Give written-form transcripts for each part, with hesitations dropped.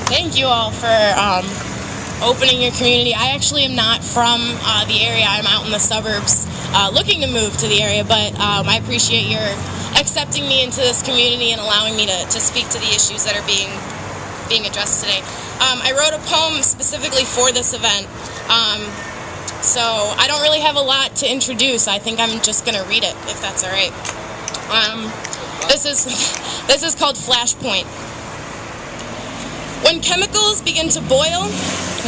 Thank you all for opening your community. I actually am not from the area. I'm out in the suburbs looking to move to the area, but I appreciate your accepting me into this community and allowing me to speak to the issues that are being addressed today. I wrote a poem specifically for this event, so I don't really have a lot to introduce. I think I'm just going to read it, if that's all right. This is called Flashpoint. When chemicals begin to boil,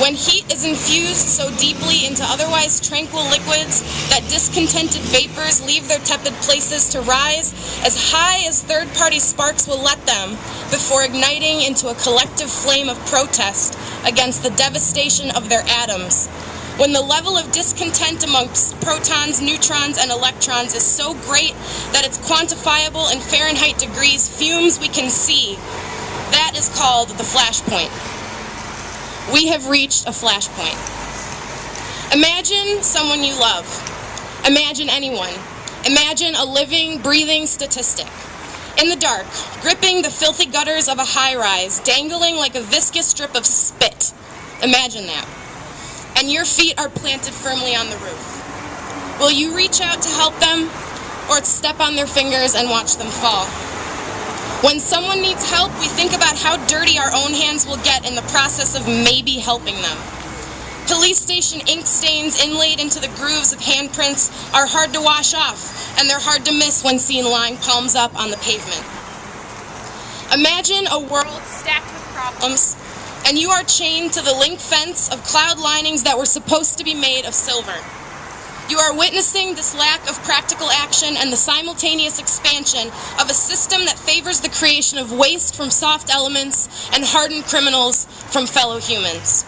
when heat is infused so deeply into otherwise tranquil liquids that discontented vapors leave their tepid places to rise as high as third-party sparks will let them before igniting into a collective flame of protest against the devastation of their atoms. When the level of discontent amongst protons, neutrons, and electrons is so great that it's quantifiable in Fahrenheit degrees, fumes we can see, that is called the flashpoint. We have reached a flashpoint. Imagine someone you love. Imagine anyone. Imagine a living, breathing statistic. In the dark, gripping the filthy gutters of a high-rise, dangling like a viscous strip of spit. Imagine that. And your feet are planted firmly on the roof. Will you reach out to help them, or step on their fingers and watch them fall? When someone needs help, we think about how dirty our own hands will get in the process of maybe helping them. Police station ink stains inlaid into the grooves of handprints are hard to wash off, and they're hard to miss when seen lying palms up on the pavement. Imagine a world stacked with problems, and you are chained to the link fence of cloud linings that were supposed to be made of silver. You are witnessing this lack of practical action and the simultaneous expansion of a system that favors the creation of waste from soft elements and hardened criminals from fellow humans.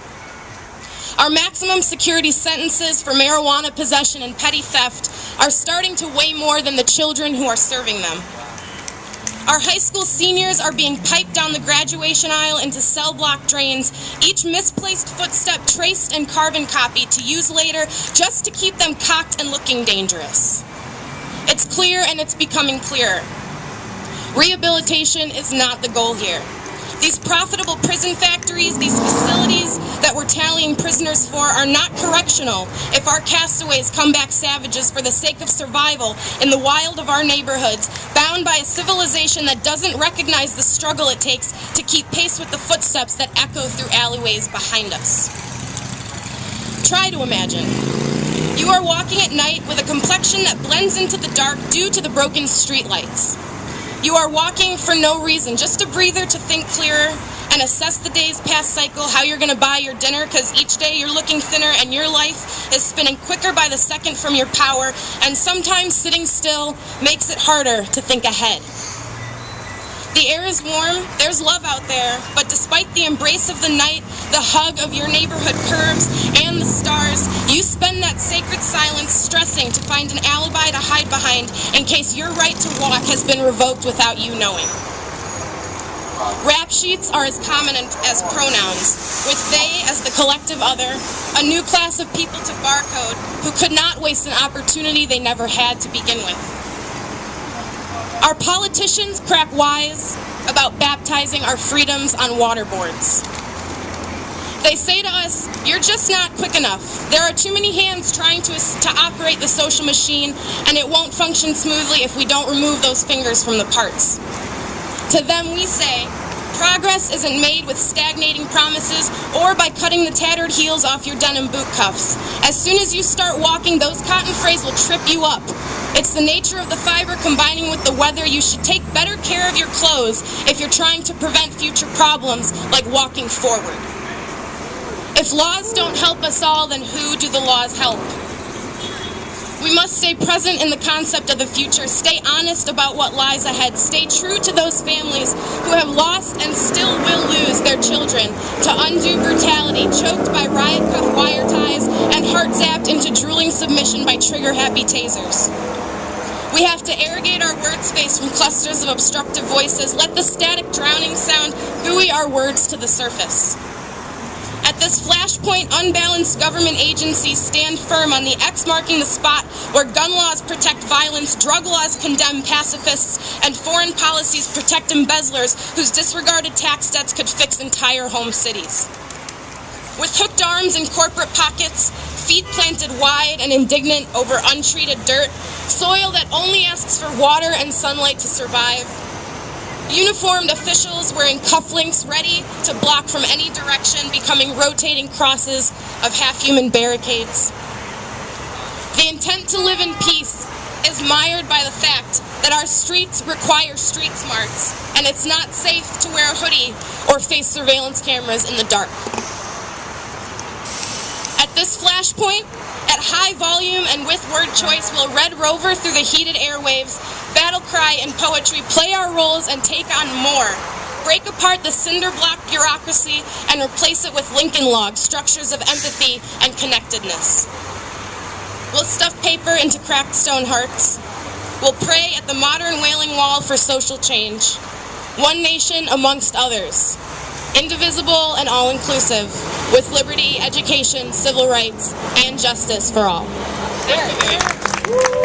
Our maximum security sentences for marijuana possession and petty theft are starting to weigh more than the children who are serving them. Our high school seniors are being piped down the graduation aisle into cell block drains, each misplaced footstep traced and carbon copied to use later just to keep them cocked and looking dangerous. It's clear, and it's becoming clearer. Rehabilitation is not the goal here. These profitable prison factories, these facilities that we're tallying prisoners for, are not correctional if our castaways come back savages for the sake of survival in the wild of our neighborhoods, bound by a civilization that doesn't recognize the struggle it takes to keep pace with the footsteps that echo through alleyways behind us. Try to imagine. You are walking at night with a complexion that blends into the dark due to the broken streetlights. You are walking for no reason, just a breather to think clearer and assess the day's past cycle, how you're going to buy your dinner, because each day you're looking thinner and your life is spinning quicker by the second from your power, and sometimes sitting still makes it harder to think ahead. The air is warm, there's love out there, but despite the embrace of the night, the hug of your neighborhood curbs, and the stars, you spend that sacred silence stressing to find an alibi to hide behind in case your right to walk has been revoked without you knowing. Rap sheets are as common as pronouns, with they as the collective other, a new class of people to barcode who could not waste an opportunity they never had to begin with. Our politicians crack wise about baptizing our freedoms on waterboards. They say to us, you're just not quick enough. There are too many hands trying to operate the social machine, and it won't function smoothly if we don't remove those fingers from the parts. To them we say, progress isn't made with stagnating promises or by cutting the tattered heels off your denim boot cuffs. As soon as you start walking, those cotton frays will trip you up. It's the nature of the fiber combining with the weather. You should take better care of your clothes if you're trying to prevent future problems like walking forward. If laws don't help us all, then who do the laws help? We must stay present in the concept of the future, stay honest about what lies ahead, stay true to those families who have lost and still will lose their children to undue brutality, choked by riot cuff wire ties and heart zapped into drooling submission by trigger-happy tasers. We have to irrigate our word space from clusters of obstructive voices, let the static drowning sound buoy our words to the surface. At this flashpoint, unbalanced government agencies stand firm on the X marking the spot where gun laws protect violence, drug laws condemn pacifists, and foreign policies protect embezzlers whose disregarded tax debts could fix entire home cities. With hooked arms in corporate pockets, feet planted wide and indignant over untreated dirt, soil that only asks for water and sunlight to survive, uniformed officials wearing cufflinks ready to block from any direction, becoming rotating crosses of half-human barricades. The intent to live in peace is mired by the fact that our streets require street smarts, and it's not safe to wear a hoodie or face surveillance cameras in the dark. At this flashpoint, at high volume and with word choice, will Red Rover through the heated airwaves, battle cry and poetry, play our roles and take on more, break apart the cinder block bureaucracy and replace it with Lincoln logs, structures of empathy and connectedness. We'll stuff paper into cracked stone hearts. We'll pray at the modern Wailing Wall for social change. One nation amongst others, indivisible and all-inclusive, with liberty, education, civil rights, and justice for all. There.